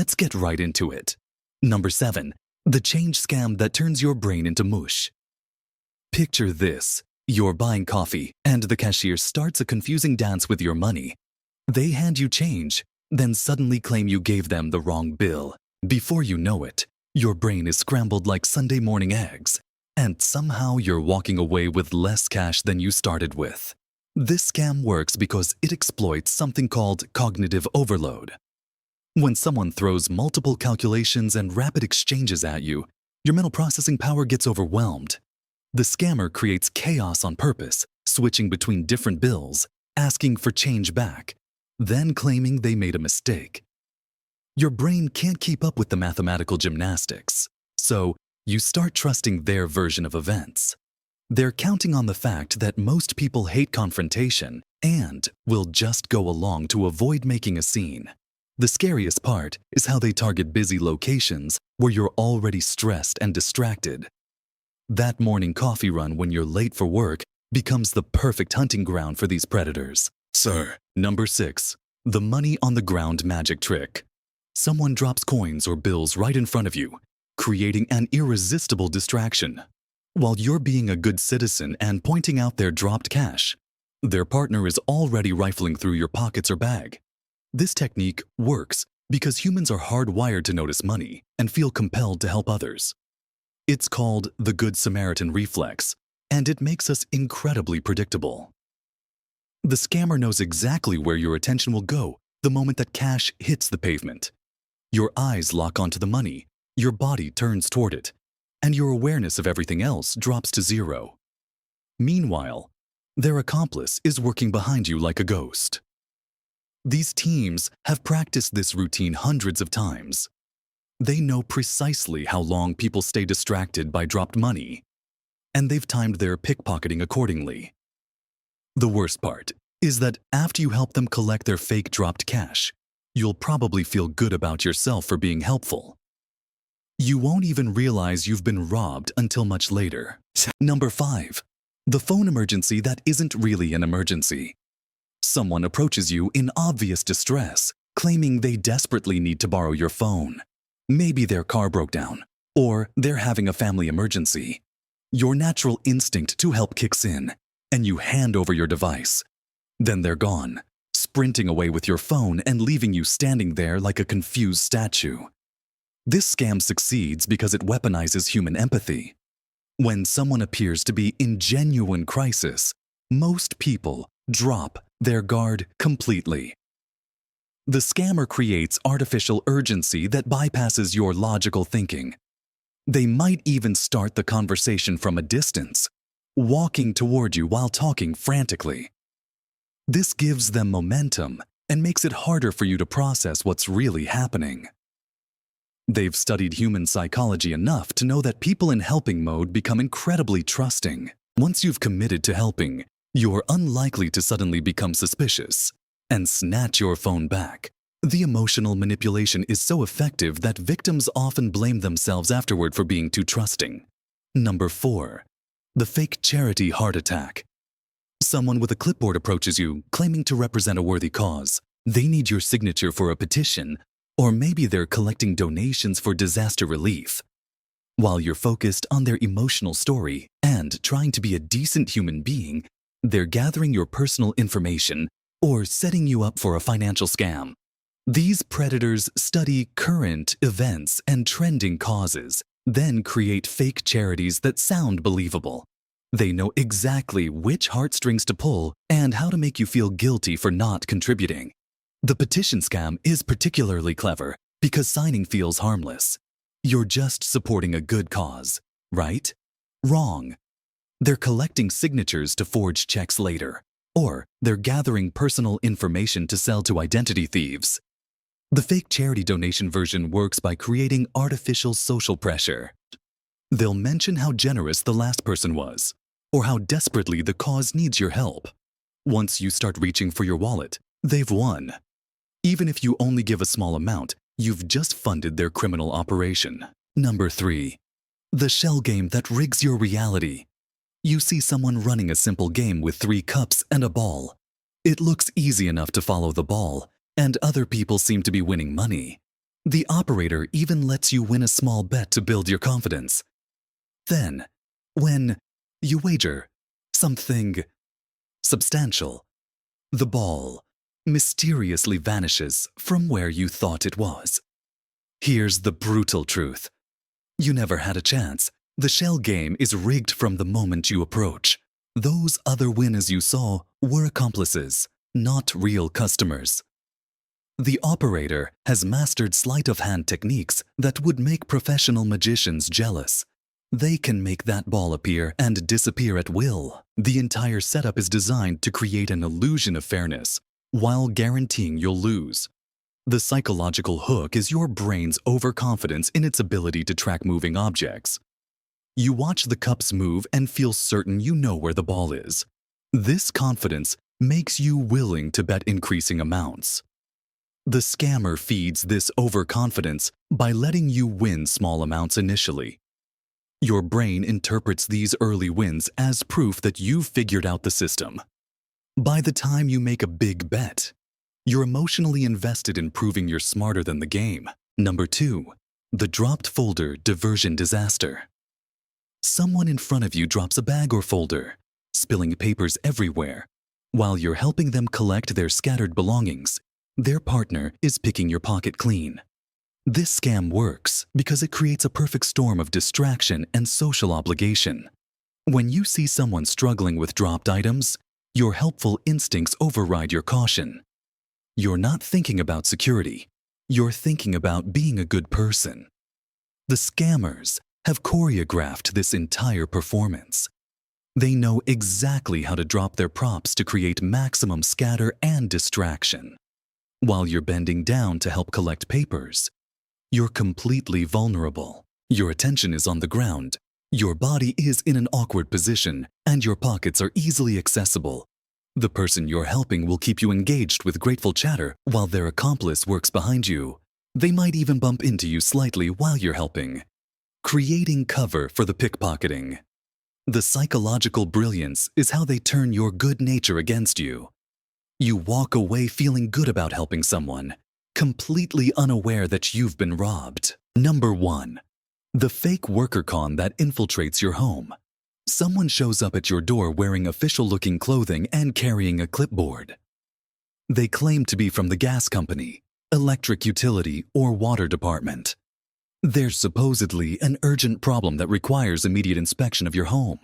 Let's get right into it. Number 7. The change scam that turns your brain into mush. Picture this. You're buying coffee, and the cashier starts a confusing dance with your money. They hand you change, then suddenly claim you gave them the wrong bill. Before you know it, your brain is scrambled like Sunday morning eggs, and somehow you're walking away with less cash than you started with. This scam works because it exploits something called cognitive overload. When someone throws multiple calculations and rapid exchanges at you, your mental processing power gets overwhelmed. The scammer creates chaos on purpose, switching between different bills, asking for change back, then claiming they made a mistake. Your brain can't keep up with the mathematical gymnastics, so you start trusting their version of events. They're counting on the fact that most people hate confrontation and will just go along to avoid making a scene. The scariest part is how they target busy locations where you're already stressed and distracted. That morning coffee run when you're late for work becomes the perfect hunting ground for these predators. Sir. Number 6. The money on the ground magic trick. Someone drops coins or bills right in front of you, creating an irresistible distraction. While you're being a good citizen and pointing out their dropped cash, their partner is already rifling through your pockets or bag. This technique works because humans are hardwired to notice money and feel compelled to help others. It's called the Good Samaritan reflex, and it makes us incredibly predictable. The scammer knows exactly where your attention will go the moment that cash hits the pavement. Your eyes lock onto the money, your body turns toward it, and your awareness of everything else drops to zero. Meanwhile, their accomplice is working behind you like a ghost. These teams have practiced this routine hundreds of times. They know precisely how long people stay distracted by dropped money, and they've timed their pickpocketing accordingly. The worst part is that after you help them collect their fake dropped cash, you'll probably feel good about yourself for being helpful. You won't even realize you've been robbed until much later. Number 5. The phone emergency that isn't really an emergency. Someone approaches you in obvious distress, claiming they desperately need to borrow your phone. Maybe their car broke down, or they're having a family emergency. Your natural instinct to help kicks in, and you hand over your device. Then they're gone, sprinting away with your phone and leaving you standing there like a confused statue. This scam succeeds because it weaponizes human empathy. When someone appears to be in genuine crisis, most people drop their guard completely. The scammer creates artificial urgency that bypasses your logical thinking. They might even start the conversation from a distance, walking toward you while talking frantically. This gives them momentum and makes it harder for you to process what's really happening. They've studied human psychology enough to know that people in helping mode become incredibly trusting. Once you've committed to helping, you're unlikely to suddenly become suspicious and snatch your phone back. The emotional manipulation is so effective that victims often blame themselves afterward for being too trusting. Number 4. The fake charity heart attack. Someone with a clipboard approaches you, claiming to represent a worthy cause. They need your signature for a petition, or maybe they're collecting donations for disaster relief. While you're focused on their emotional story and trying to be a decent human being, they're gathering your personal information or setting you up for a financial scam. These predators study current events and trending causes, then create fake charities that sound believable. They know exactly which heartstrings to pull and how to make you feel guilty for not contributing. The petition scam is particularly clever because signing feels harmless. You're just supporting a good cause, right? Wrong. They're collecting signatures to forge checks later, or they're gathering personal information to sell to identity thieves. The fake charity donation version works by creating artificial social pressure. They'll mention how generous the last person was, or how desperately the cause needs your help. Once you start reaching for your wallet, they've won. Even if you only give a small amount, you've just funded their criminal operation. Number 3. The shell game that rigs your reality. You see someone running a simple game with 3 cups and a ball. It looks easy enough to follow the ball, and other people seem to be winning money. The operator even lets you win a small bet to build your confidence. Then, when you wager something substantial, the ball mysteriously vanishes from where you thought it was. Here's the brutal truth. You never had a chance. The shell game is rigged from the moment you approach. Those other winners you saw were accomplices, not real customers. The operator has mastered sleight-of-hand techniques that would make professional magicians jealous. They can make that ball appear and disappear at will. The entire setup is designed to create an illusion of fairness, while guaranteeing you'll lose. The psychological hook is your brain's overconfidence in its ability to track moving objects. You watch the cups move and feel certain you know where the ball is. This confidence makes you willing to bet increasing amounts. The scammer feeds this overconfidence by letting you win small amounts initially. Your brain interprets these early wins as proof that you've figured out the system. By the time you make a big bet, you're emotionally invested in proving you're smarter than the game. Number 2. The dropped folder diversion disaster. Someone in front of you drops a bag or folder, spilling papers everywhere. While you're helping them collect their scattered belongings, their partner is picking your pocket clean. This scam works because it creates a perfect storm of distraction and social obligation. When you see someone struggling with dropped items, your helpful instincts override your caution. You're not thinking about security. You're thinking about being a good person. The scammers have choreographed this entire performance. They know exactly how to drop their props to create maximum scatter and distraction. While you're bending down to help collect papers, you're completely vulnerable. Your attention is on the ground, your body is in an awkward position, and your pockets are easily accessible. The person you're helping will keep you engaged with grateful chatter while their accomplice works behind you. They might even bump into you slightly while you're helping, creating cover for the pickpocketing. The psychological brilliance is how they turn your good nature against you. You walk away feeling good about helping someone, completely unaware that you've been robbed. Number 1. The fake worker con that infiltrates your home. Someone shows up at your door wearing official-looking clothing and carrying a clipboard. They claim to be from the gas company, electric utility, or water department. There's supposedly an urgent problem that requires immediate inspection of your home.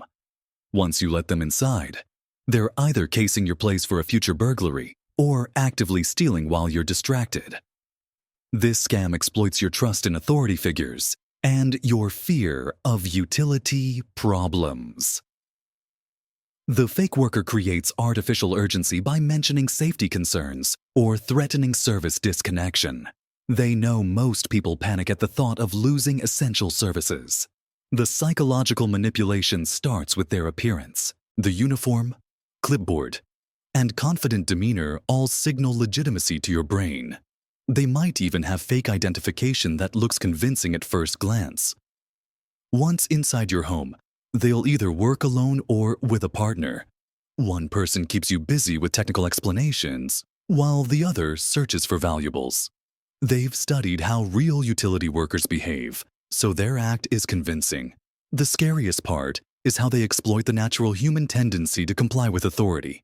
Once you let them inside, they're either casing your place for a future burglary or actively stealing while you're distracted. This scam exploits your trust in authority figures and your fear of utility problems. The fake worker creates artificial urgency by mentioning safety concerns or threatening service disconnection. They know most people panic at the thought of losing essential services. The psychological manipulation starts with their appearance. The uniform, clipboard, and confident demeanor all signal legitimacy to your brain. They might even have fake identification that looks convincing at first glance. Once inside your home, they'll either work alone or with a partner. One person keeps you busy with technical explanations, while the other searches for valuables. They've studied how real utility workers behave, so their act is convincing. The scariest part is how they exploit the natural human tendency to comply with authority.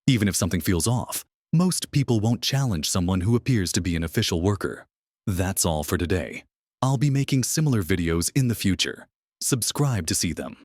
Even if something feels off, most people won't challenge someone who appears to be an official worker. That's all for today. I'll be making similar videos in the future. Subscribe to see them.